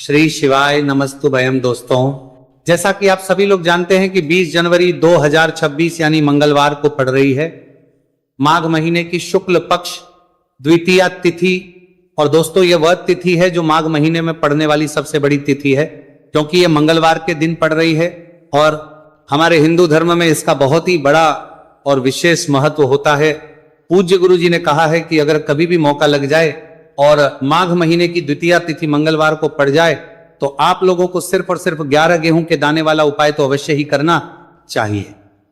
श्री शिवाय नमस्तुभयम। दोस्तों, जैसा कि आप सभी लोग जानते हैं कि 20 जनवरी 2026 यानी मंगलवार को पड़ रही है माघ महीने की शुक्ल पक्ष द्वितीया तिथि। और दोस्तों, यह वह तिथि है जो माघ महीने में पड़ने वाली सबसे बड़ी तिथि है, क्योंकि यह मंगलवार के दिन पड़ रही है। और हमारे हिंदू धर्म में इसका बहुत ही बड़ा और विशेष महत्व होता है। पूज्य गुरु जी ने कहा है कि अगर कभी भी मौका लग जाए और माघ महीने की द्वितीया तिथि मंगलवार को पड़ जाए तो आप लोगों को सिर्फ और सिर्फ 11 गेहूं के दाने वाला उपाय तो अवश्य ही करना चाहिए,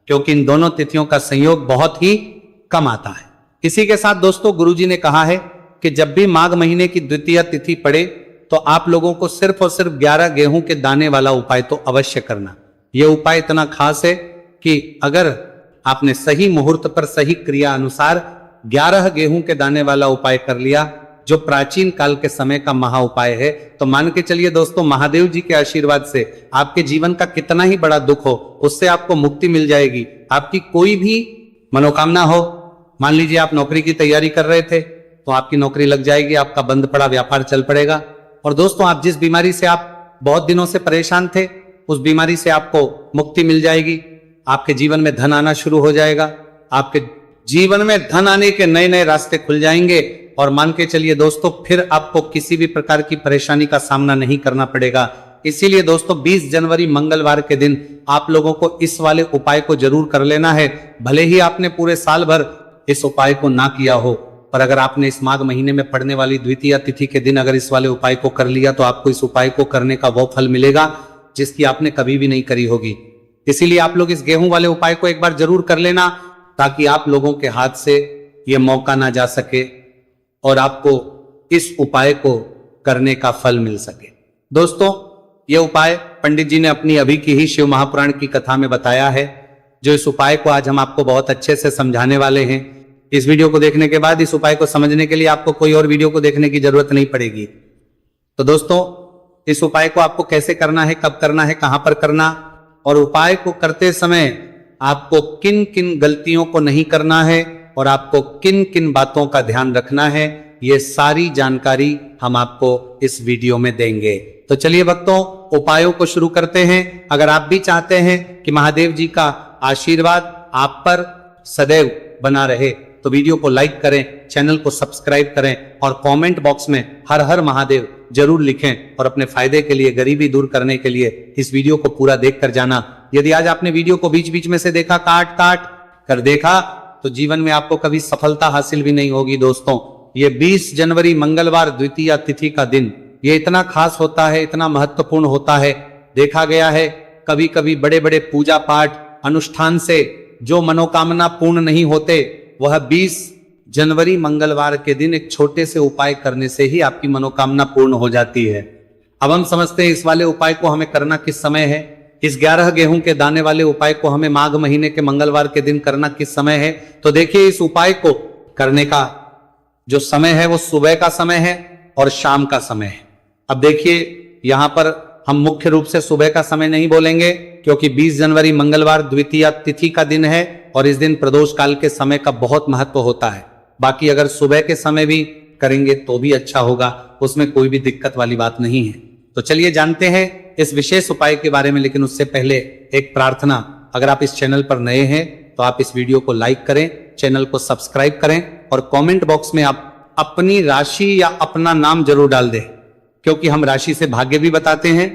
क्योंकि इन दोनों तिथियों का संयोग बहुत ही कम आता है। इसी के साथ दोस्तों, गुरुजी ने कहा है कि जब भी माघ महीने की द्वितीया तिथि पड़े तो आप लोगों को सिर्फ और सिर्फ 11 गेहूं के दाने वाला उपाय तो अवश्य करना। यह उपाय इतना खास है कि अगर आपने सही मुहूर्त पर सही क्रिया अनुसार 11 गेहूं के दाने वाला उपाय कर लिया, जो प्राचीन काल के समय का महा उपाय है, तो मान के चलिए दोस्तों, महादेव जी के आशीर्वाद से आपके जीवन का कितना ही बड़ा दुख हो उससे आपको मुक्ति मिल जाएगी। आपकी कोई भी मनोकामना हो, मान लीजिए आप नौकरी की तैयारी कर रहे थे तो आपकी नौकरी लग जाएगी, आपका बंद पड़ा व्यापार चल पड़ेगा। और दोस्तों, आप जिस बीमारी से आप बहुत दिनों से परेशान थे उस बीमारी से आपको मुक्ति मिल जाएगी। आपके जीवन में धन आना शुरू हो जाएगा, आपके जीवन में धन आने के नए नए रास्ते खुल जाएंगे। और मान के चलिए दोस्तों, फिर आपको किसी भी प्रकार की परेशानी का सामना नहीं करना पड़ेगा। इसीलिए दोस्तों, 20 जनवरी मंगलवार के दिन आप लोगों को इस वाले उपाय को जरूर कर लेना है। भले ही आपने पूरे साल भर इस उपाय को ना किया हो, पर अगर आपने इस माघ महीने में पड़ने वाली द्वितीया तिथि के दिन अगर इस वाले उपाय को कर लिया तो आपको इस उपाय को करने का वो फल मिलेगा जिसकी आपने कभी भी नहीं करी होगी। इसीलिए आप लोग इस गेहूं वाले उपाय को एक बार जरूर कर लेना, ताकि आप लोगों के हाथ से यह मौका ना जा सके और आपको इस उपाय को करने का फल मिल सके। दोस्तों, यह उपाय पंडित जी ने अपनी अभी की ही शिव महापुराण की कथा में बताया है, जो इस उपाय को आज हम आपको बहुत अच्छे से समझाने वाले हैं। इस वीडियो को देखने के बाद इस उपाय को समझने के लिए आपको कोई और वीडियो को देखने की जरूरत नहीं पड़ेगी। तो दोस्तों, इस उपाय को आपको कैसे करना है, कब करना है, कहां पर करना, और उपाय को करते समय आपको किन किन गलतियों को नहीं करना है और आपको किन किन बातों का ध्यान रखना है, ये सारी जानकारी हम आपको इस वीडियो में देंगे। तो चलिए भक्तों, उपायों को शुरू करते हैं। अगर आप भी चाहते हैं कि महादेव जी का आशीर्वाद आप पर सदैव बना रहे तो वीडियो को लाइक करें, चैनल को सब्सक्राइब करें और कमेंट बॉक्स में हर हर महादेव जरूर लिखें। और अपने फायदे के लिए, गरीबी दूर करने के लिए इस वीडियो को पूरा देखकर जाना। यदि आज आपने वीडियो को बीच बीच में से देखा, काट काट कर देखा, तो जीवन में आपको कभी सफलता हासिल भी नहीं होगी। दोस्तों, ये 20 जनवरी मंगलवार द्वितीया तिथि का दिन ये इतना खास होता है, इतना महत्वपूर्ण होता है। देखा गया है कभी कभी बड़े बड़े पूजा पाठ अनुष्ठान से जो मनोकामना पूर्ण नहीं होते, वह 20 जनवरी मंगलवार के दिन एक छोटे से उपाय करने से ही आपकी मनोकामना पूर्ण हो जाती है। अब हम समझते हैं इस वाले उपाय को हमें करना किस समय है। इस 11 गेहूं के दाने वाले उपाय को हमें माघ महीने के मंगलवार के दिन करना किस समय है। तो देखिए, इस उपाय को करने का जो समय है वो सुबह का समय है और शाम का समय है। अब देखिए, यहां पर हम मुख्य रूप से सुबह का समय नहीं बोलेंगे, क्योंकि 20 जनवरी मंगलवार द्वितीया तिथि का दिन है और इस दिन प्रदोष काल के समय का बहुत महत्व होता है। बाकी अगर सुबह के समय भी करेंगे तो भी अच्छा होगा, उसमें कोई भी दिक्कत वाली बात नहीं है। तो चलिए जानते हैं इस विशेष उपाय के बारे में। लेकिन उससे पहले एक प्रार्थना, अगर आप इस चैनल पर नए हैं तो आप इस वीडियो को लाइक करें, चैनल को सब्सक्राइब करें और कमेंट बॉक्स में आप अपनी राशि या अपना नाम जरूर डाल दें, क्योंकि हम राशि से भाग्य भी बताते हैं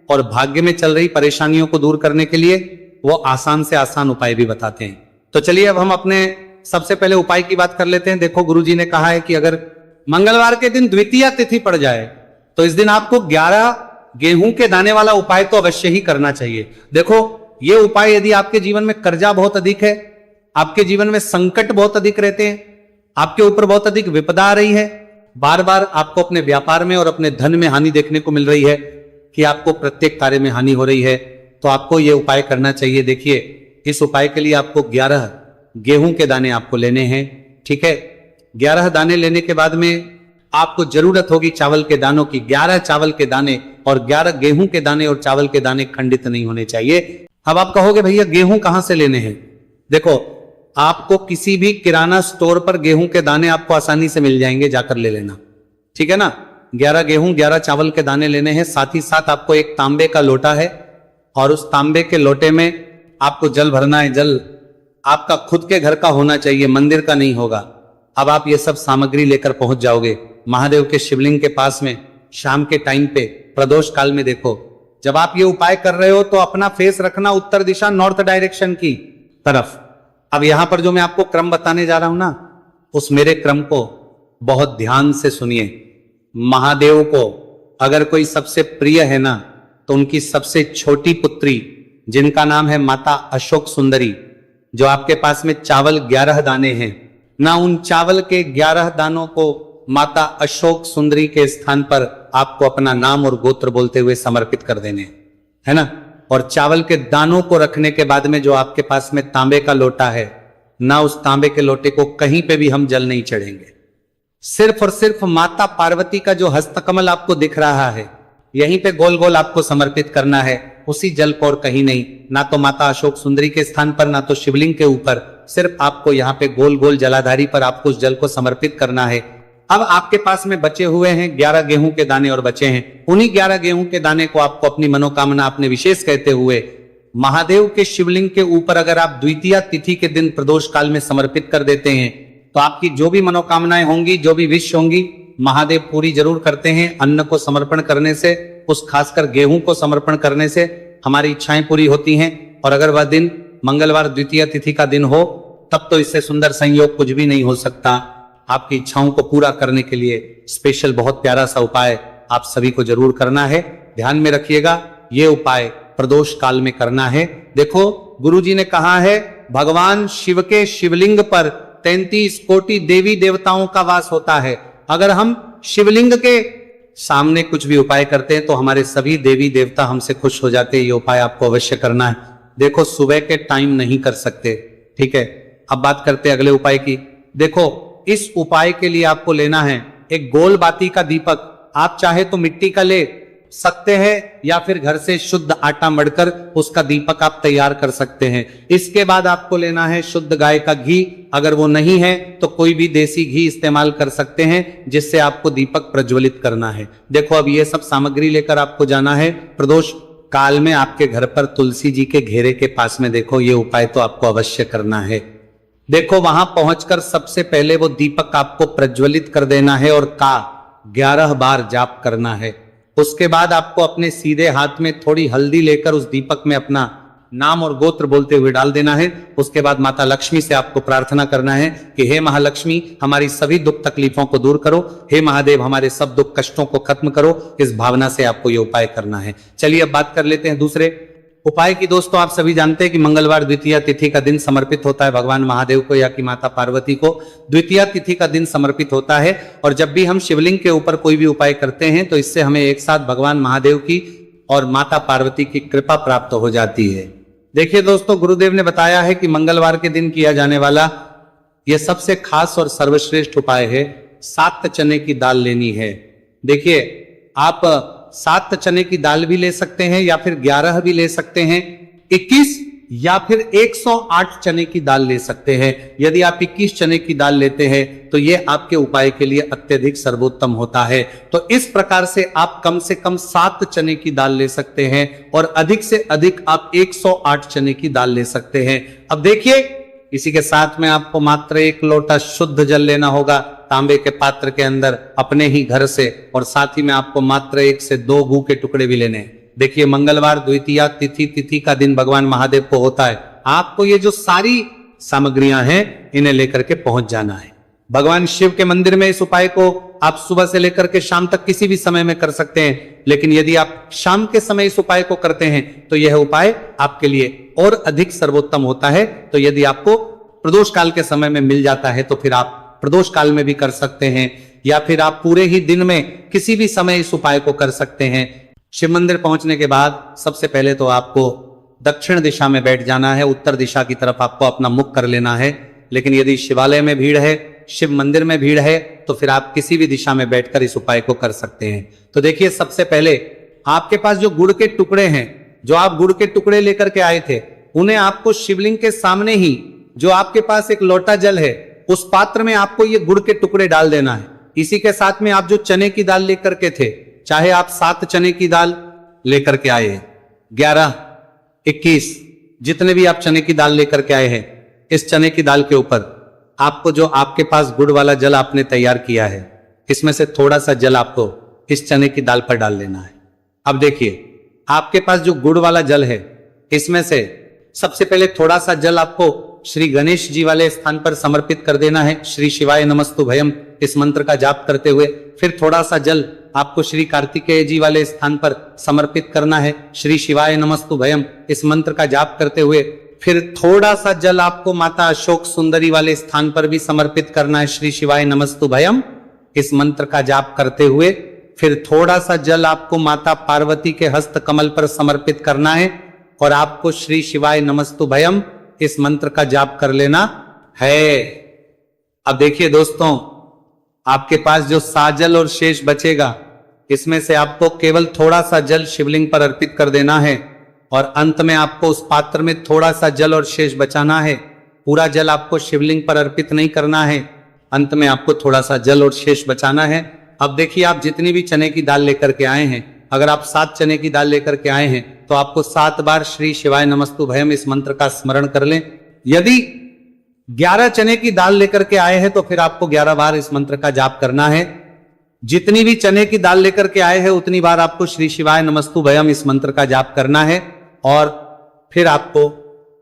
और भाग्य में चल रही परेशानियों को दूर करने के लिए वो आसान से आसान उपाय भी बताते हैं। तो चलिए अब हम अपने सबसे पहले उपाय की बात कर लेते हैं। देखो, गुरुजी ने कहा है कि अगर मंगलवार के दिन द्वितीया तिथि पड़ जाए तो इस दिन आपको 11 गेहूं के दाने वाला उपाय तो अवश्य ही करना चाहिए। देखो, ये उपाय यदि आपके जीवन में कर्जा बहुत अधिक है, आपके जीवन में संकट बहुत अधिक रहते हैं, आपके ऊपर बहुत अधिक विपदा आ रही है, बार बार आपको अपने व्यापार में और अपने धन में हानि देखने को मिल रही है, कि आपको प्रत्येक कार्य में हानि हो रही है, तो आपको यह उपाय करना चाहिए। देखिए, इस उपाय के लिए आपको 11 गेहूं के दाने आपको लेने हैं। ठीक है, 11 दाने लेने के बाद में आपको जरूरत होगी चावल के दानों की। 11 चावल के दाने और 11 गेहूं के दाने और चावल के दाने खंडित नहीं होने चाहिए। अब आप कहोगे भैया गेहूं कहां से लेने हैं। देखो, आपको किसी भी किराना स्टोर पर गेहूं के दाने आपको आसानी से मिल जाएंगे, जाकर ले लेना। ठीक है ना। 11 गेहूं 11 चावल के दाने लेने हैं। साथ ही साथ आपको एक तांबे का लोटा है और उस तांबे के लोटे में आपको जल भरना है। जल आपका खुद के घर का होना चाहिए, मंदिर का नहीं होगा। अब आप ये सब सामग्री लेकर पहुंच जाओगे महादेव के शिवलिंग के पास में। शाम के टाइम पे प्रदोष काल में देखो, जब आप ये उपाय कर रहे हो तो अपना फेस रखना उत्तर दिशा, नॉर्थ डायरेक्शन की तरफ। अब यहां पर जो मैं आपको क्रम बताने जा रहा हूं ना, उस मेरे क्रम को बहुत ध्यान से सुनिए। महादेव को अगर कोई सबसे प्रिय है ना, तो उनकी सबसे छोटी पुत्री जिनका नाम है माता अशोक सुंदरी, जो आपके पास में चावल 11 दाने हैं ना, उन चावल के 11 दानों को माता अशोक सुंदरी के स्थान पर आपको अपना नाम और गोत्र बोलते हुए समर्पित कर देने, है ना। और चावल के दानों को रखने के बाद में जो आपके पास में तांबे का लोटा है ना, उस तांबे के लोटे को कहीं पे भी हम जल नहीं चढ़ेंगे। सिर्फ और सिर्फ माता पार्वती का जो हस्तकमल आपको दिख रहा है, यहीं पे गोल गोल आपको समर्पित करना है, उसी जल को और कहीं नहीं। ना तो माता अशोक सुंदरी के स्थान पर, ना तो शिवलिंग के ऊपर, सिर्फ आपको यहाँ पे गोल गोल जलाधारी पर आपको उस जल को समर्पित करना है। अब आपके पास में बचे हुए हैं 11 गेहूं के दाने और बचे हैं। उन्हीं 11 गेहूं के दाने को आपको अपनी मनोकामना अपने विशेष कहते हुए महादेव के शिवलिंग के ऊपर अगर आप द्वितीया तिथि के दिन प्रदोष काल में समर्पित कर देते हैं, तो आपकी जो भी मनोकामनाएं होंगी, जो भी विश होंगी, महादेव पूरी जरूर करते हैं। अन्न को समर्पण करने से, उस खासकर गेहूं को समर्पण करने से हमारी इच्छाएं पूरी होती हैं। और अगर वह दिन मंगलवार द्वितीय तिथि का दिन हो, तब तो इससे सुंदर संयोग कुछ भी नहीं हो सकता। आपकी इच्छाओं को पूरा करने के लिए स्पेशल बहुत प्यारा सा उपाय आप सभी को जरूर करना है। ध्यान में रखिएगा, ये उपाय प्रदोष काल में करना है। देखो, गुरुजी ने कहा है भगवान शिव के शिवलिंग पर 33 कोटि देवी देवताओं का वास होता है। अगर हम शिवलिंग के सामने कुछ भी उपाय करते हैं तो हमारे सभी देवी देवता हमसे खुश हो जाते हैं। ये उपाय आपको अवश्य करना है। देखो, सुबह के टाइम नहीं कर सकते, ठीक है। अब बात करते हैं अगले उपाय की। देखो, इस उपाय के लिए आपको लेना है एक गोल बाती का दीपक। आप चाहे तो मिट्टी का ले सकते हैं या फिर घर से शुद्ध आटा मढ़कर उसका दीपक आप तैयार कर सकते हैं। इसके बाद आपको लेना है शुद्ध गाय का घी। अगर वो नहीं है तो कोई भी देसी घी इस्तेमाल कर सकते हैं, जिससे आपको दीपक प्रज्वलित करना है। देखो, अब ये सब सामग्री लेकर आपको जाना है प्रदोष काल में आपके घर पर तुलसी जी के घेरे के पास में। देखो, ये उपाय तो आपको अवश्य करना है। देखो, वहां पहुंचकर सबसे पहले वो दीपक आपको प्रज्वलित कर देना है और का 11 बार जाप करना है। उसके बाद आपको अपने सीधे हाथ में थोड़ी हल्दी लेकर उस दीपक में अपना नाम और गोत्र बोलते हुए डाल देना है। उसके बाद माता लक्ष्मी से आपको प्रार्थना करना है कि हे महालक्ष्मी, हमारी सभी दुख तकलीफों को दूर करो। हे महादेव, हमारे सब दुख कष्टों को खत्म करो। इस भावना से आपको ये उपाय करना है। चलिए अब बात कर लेते हैं दूसरे उपाय की। दोस्तों, आप सभी जानते हैं कि मंगलवार द्वितीया तिथि का दिन समर्पित होता है भगवान महादेव को या कि माता पार्वती को। द्वितीया तिथि का दिन समर्पित होता है और जब भी हम शिवलिंग के ऊपर कोई भी उपाय करते हैं तो इससे हमें एक साथ भगवान महादेव की और माता पार्वती की कृपा प्राप्त हो जाती है। देखिए दोस्तों, गुरुदेव ने बताया है कि मंगलवार के दिन किया जाने वाला यह सबसे खास और सर्वश्रेष्ठ उपाय है। 7 चने की दाल लेनी है। देखिए, आप 7 चने की दाल भी ले सकते हैं या फिर 11 भी ले सकते हैं, 21 या फिर 108 चने की दाल ले सकते हैं। यदि आप 21 चने की दाल लेते हैं तो यह आपके उपाय के लिए अत्यधिक सर्वोत्तम होता है। तो इस प्रकार से आप कम से कम 7 चने की दाल ले सकते हैं और अधिक से अधिक आप 108 चने की दाल ले सकते हैं। अब देखिए, इसी के साथ में आपको मात्र 1 लोटा शुद्ध जल लेना होगा तांबे के पात्र के अंदर अपने ही घर से, और साथ ही में आपको मात्र 1 से 2 गू के टुकड़े भी लेने हैं। देखिए, मंगलवार द्वितीया तिथि का दिन भगवान महादेव को होता है। आपको ये जो सारी सामग्रियां हैं इन्हें लेकर के पहुंच जाना है भगवान शिव के मंदिर में। इस उपाय को आप सुबह से लेकर के शाम तक किसी भी समय में कर सकते हैं, लेकिन यदि आप शाम के समय इस उपाय को करते हैं तो यह उपाय आपके लिए और अधिक सर्वोत्तम होता है। तो यदि आपको प्रदोष काल के समय में मिल जाता है तो फिर आप प्रदोष काल में भी कर सकते हैं, या फिर आप पूरे ही दिन में किसी भी समय इस उपाय को कर सकते हैं। शिव मंदिर पहुंचने के बाद सबसे पहले तो आपको दक्षिण दिशा में बैठ जाना है। उत्तर दिशा की तरफ आपको अपना मुख कर लेना है। लेकिन यदि शिवालय में भीड़ है, शिव मंदिर में भीड़ है, तो फिर आप किसी भी दिशा में बैठकर इस उपाय को कर सकते हैं। तो देखिए, सबसे पहले आपके पास जो गुड़ के टुकड़े हैं, जो आप गुड़ के टुकड़े लेकर के आए थे, उन्हें आपको शिवलिंग के सामने ही जो आपके पास एक लोटा जल है, उस पात्र में आपको ये गुड़ के टुकड़े डाल देना है। इसी के साथ में आप जो चने की दाल लेकर के थे, चाहे आप 7 चने की दाल लेकर के आए हैं, 11, 21, जितने भी आप चने की दाल लेकर के आए हैं, इस चने की दाल के ऊपर आपको जो आपके पास गुड़ वाला जल आपने तैयार किया है, इसमें से थोड़ा सा जल आपको इस चने की दाल पर डाल लेना है। अब देखिए, आपके पास जो गुड़ वाला जल है, इसमें से सबसे पहले थोड़ा सा जल आपको श्री गणेश जी वाले स्थान पर समर्पित कर देना है, श्री शिवाय नमस्तुभयम इस मंत्र का जाप करते हुए। फिर थोड़ा सा जल आपको श्री कार्तिकेय जी वाले स्थान पर समर्पित करना है, श्री शिवाय नमस्तुभयम इस मंत्र का जाप करते हुए। फिर थोड़ा सा जल आपको माता अशोक सुंदरी वाले स्थान पर भी समर्पित करना है, श्री शिवाय नमस्तुभयम इस मंत्र का जाप करते हुए। फिर थोड़ा सा जल आपको माता पार्वती के हस्त कमल पर समर्पित करना है और आपको श्री शिवाय नमस्तुभयम इस मंत्र का जाप कर लेना है। अब देखिए दोस्तों, आपके पास जो साजल और शेष बचेगा, इसमें से आपको केवल थोड़ा सा जल शिवलिंग पर अर्पित कर देना है और अंत में आपको उस पात्र में थोड़ा सा जल और शेष बचाना है। पूरा जल आपको शिवलिंग पर अर्पित नहीं करना है, अंत में आपको थोड़ा सा जल और शेष बचाना है। अब देखिए, आप जितनी भी चने की दाल लेकर के आए हैं, अगर आप 7 चने की दाल लेकर के आए हैं तो आपको 7 बार श्री शिवाय नमस्तुभयम इस मंत्र का स्मरण कर लें। यदि 11 चने की दाल लेकर के आए हैं तो फिर आपको 11 बार इस मंत्र का जाप करना है। जितनी भी चने की दाल लेकर के आए हैं उतनी बार आपको श्री शिवाय नमस्तुभयम इस मंत्र का जाप करना है और फिर आपको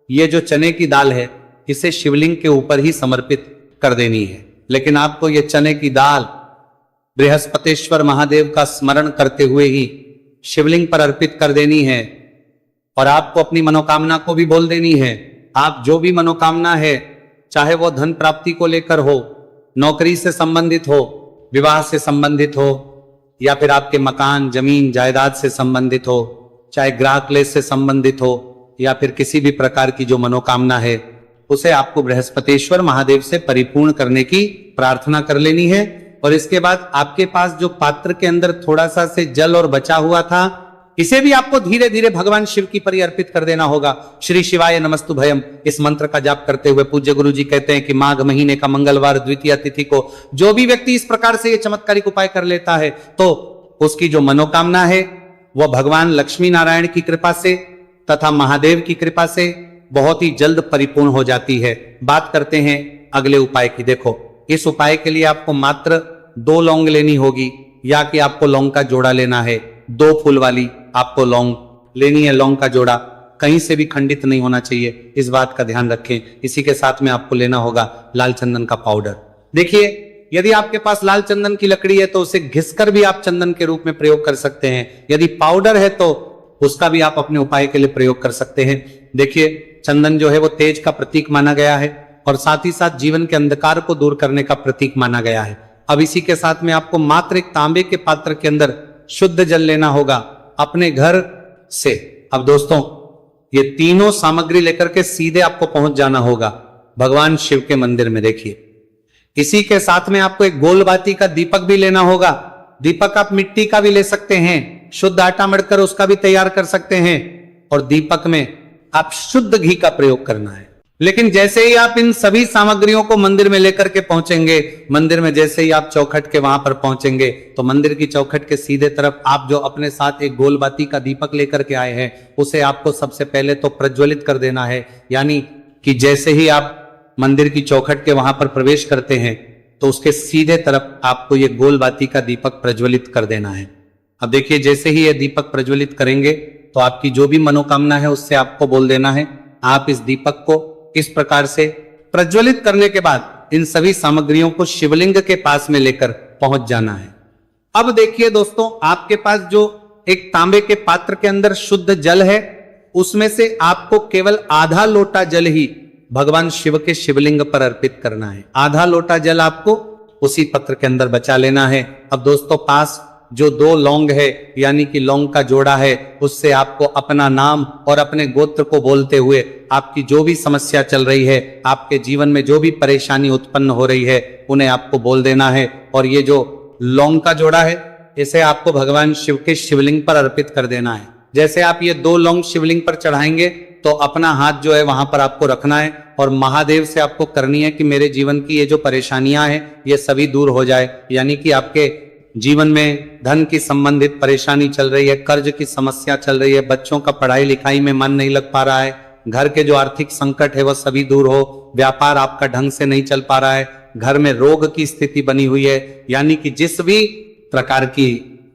ये जो चने की दाल है इसे शिवलिंग के ऊपर ही समर्पित कर देनी है। लेकिन आपको ये चने की दाल बृहस्पतेश्वर महादेव का स्मरण करते हुए ही शिवलिंग पर अर्पित कर देनी है और आपको अपनी मनोकामना को भी बोल देनी है। आप जो भी मनोकामना है, चाहे वो धन प्राप्ति को लेकर हो, नौकरी से संबंधित हो, विवाह से संबंधित हो, या फिर आपके मकान जमीन जायदाद से संबंधित हो, चाहे ग्राहक क्लेश से संबंधित हो, या फिर किसी भी प्रकार की जो मनोकामना है, उसे आपको बृहस्पतेश्वर महादेव से परिपूर्ण करने की प्रार्थना कर लेनी है। और इसके बाद आपके पास जो पात्र के अंदर थोड़ा सा से जल और बचा हुआ था, इसे भी आपको धीरे धीरे भगवान शिव की परी अर्पित कर देना होगा। श्री शिवाय नमस्तुभयम इस मंत्र का जाप करते हुए पूज्य गुरु जी कहते हैं कि माघ महीने का मंगलवार द्वितीय तिथि को जो भी व्यक्ति इस प्रकार से ये चमत्कारिक उपाय कर लेता है तो उसकी जो मनोकामना है वह भगवान लक्ष्मी नारायण की कृपा से तथा महादेव की कृपा से बहुत ही जल्द परिपूर्ण हो जाती है। बात करते हैं अगले उपाय की। देखो, इस उपाय के लिए आपको मात्र 2 लौंग लेनी होगी, या कि आपको लौंग का जोड़ा लेना है। 2 फूल वाली आपको लौंग लेनी है। लौंग का जोड़ा कहीं से भी खंडित नहीं होना चाहिए, इस बात का ध्यान रखें। इसी के साथ में आपको लेना होगा लाल चंदन का पाउडर। देखिए, यदि आपके पास लाल चंदन की लकड़ी है तो उसे घिसकर भी आप चंदन के रूप में प्रयोग कर सकते हैं। यदि पाउडर है तो उसका भी आप अपने उपाय के लिए प्रयोग कर सकते हैं। देखिए, चंदन जो है वो तेज का प्रतीक माना गया है और साथ ही साथ जीवन के अंधकार को दूर करने का प्रतीक माना गया है। अब इसी के साथ में आपको मात्र एक तांबे के पात्र के अंदर शुद्ध जल लेना होगा अपने घर से। अब दोस्तों, ये तीनों सामग्री लेकर के सीधे आपको पहुंच जाना होगा भगवान शिव के मंदिर में। देखिए, इसी के साथ में आपको एक गोलबाती का दीपक भी लेना होगा। दीपक आप मिट्टी का भी ले सकते हैं, शुद्ध आटा मढ़कर उसका भी तैयार कर सकते हैं, और दीपक में आप शुद्ध घी का प्रयोग करना है। लेकिन जैसे ही आप इन सभी सामग्रियों को मंदिर में लेकर के पहुंचेंगे, मंदिर में जैसे ही आप चौखट के वहां पर पहुंचेंगे तो मंदिर की चौखट के सीधे तरफ आप जो अपने साथ एक गोलबाती का दीपक लेकर के आए हैं उसे आपको सबसे पहले तो प्रज्वलित कर देना है। यानी कि जैसे ही आप मंदिर की चौखट के वहां पर प्रवेश करते हैं तो उसके सीधे तरफ आपको ये गोलबाती का दीपक प्रज्वलित कर देना है। अब देखिए, जैसे ही ये दीपक प्रज्वलित करेंगे तो आपकी जो भी मनोकामना है उससे आपको बोल देना है। आप इस दीपक को इस प्रकार से प्रज्वलित करने के बाद इन सभी सामग्रियों को शिवलिंग के पास में लेकर पहुंच जाना है। अब देखिए दोस्तों, आपके पास जो एक तांबे के पात्र के अंदर शुद्ध जल है उसमें से आपको केवल आधा लोटा जल ही भगवान शिव के शिवलिंग पर अर्पित करना है। आधा लोटा जल आपको उसी पत्र के अंदर बचा लेना है। अब दोस्तों, पास जो 2 लौंग है यानी कि लौंग का जोड़ा है, उससे आपको अपना नाम और अपने गोत्र को बोलते हुए आपकी जो भी समस्या चल रही है, आपके जीवन में जो भी परेशानी उत्पन्न हो रही है, उन्हें आपको बोल देना है। और ये जो लौंग का जोड़ा है इसे आपको भगवान शिव के शिवलिंग पर अर्पित कर देना है। जैसे आप ये 2 लौंग शिवलिंग पर चढ़ाएंगे तो अपना हाथ जो है वहां पर आपको रखना है और महादेव से आपको करनी है कि मेरे जीवन की ये जो परेशानियां हैं ये सभी दूर हो जाए। यानी कि आपके जीवन में धन की संबंधित परेशानी चल रही है, कर्ज की समस्या चल रही है, बच्चों का पढ़ाई लिखाई में मन नहीं लग पा रहा है, घर के जो आर्थिक संकट है वह सभी दूर हो, व्यापार आपका ढंग से नहीं चल पा रहा है, घर में रोग की स्थिति बनी हुई है, यानी कि जिस भी प्रकार की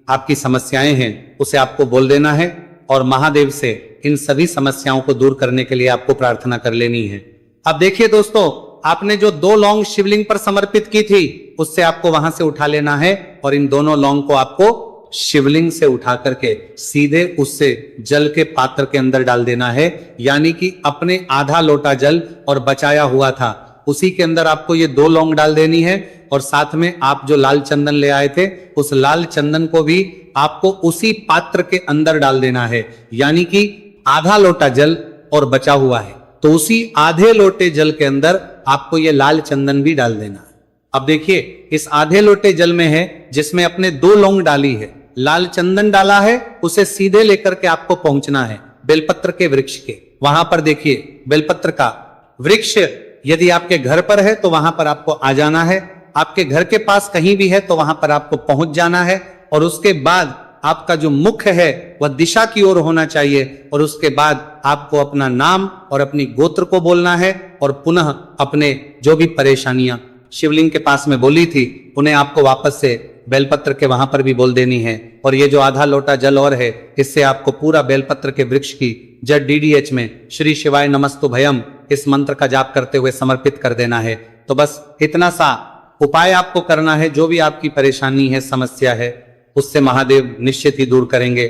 आपकी समस्याएं हैं उसे आपको बोल देना है और महादेव से इन सभी समस्याओं को दूर करने के लिए आपको प्रार्थना कर लेनी है। अब देखिए दोस्तों, आपने जो 2 लौंग शिवलिंग पर समर्पित की थी उससे आपको वहां से उठा लेना है और इन दोनों लौंग को आपको शिवलिंग से उठा करके सीधे उससे जल के पात्र के अंदर डाल देना है। यानी कि अपने आधा लोटा जल और बचाया हुआ था उसी के अंदर आपको ये 2 लौंग डाल देनी है और साथ में आप जो लाल चंदन ले आए थे उस लाल चंदन को भी आपको उसी पात्र के अंदर डाल देना है। यानी कि आधा लोटा जल और बचा हुआ है तो उसी आधे लोटे जल के अंदर आपको ये लाल चंदन भी डाल देना है। अब देखिए, इस आधे लोटे जल में है जिसमें अपने 2 लौंग डाली है, लाल चंदन डाला है, उसे सीधे लेकर के आपको पहुंचना है बेलपत्र के वृक्ष के। वहां पर देखिए बेलपत्र का वृक्ष यदि आपके घर पर है तो वहां पर आपको आ जाना है, आपके घर के पास कहीं भी है तो वहां पर आपको पहुंच जाना है और उसके बाद आपका जो मुख है वह दिशा की ओर होना चाहिए और उसके बाद आपको अपना नाम और अपनी गोत्र को बोलना है और पुनः अपने जो भी परेशानियां शिवलिंग के पास में बोली थी उन्हें आपको वापस से बेलपत्र के वहां पर भी बोल देनी है। और ये जो आधा लोटा जल और है इससे आपको पूरा बेलपत्र के वृक्ष की जड़ DDH में श्री शिवाय नमस्तु भयम इस मंत्र का जाप करते हुए समर्पित कर देना है। तो बस इतना सा उपाय आपको करना है, जो भी आपकी परेशानी है, समस्या है, उससे महादेव निश्चित ही दूर करेंगे।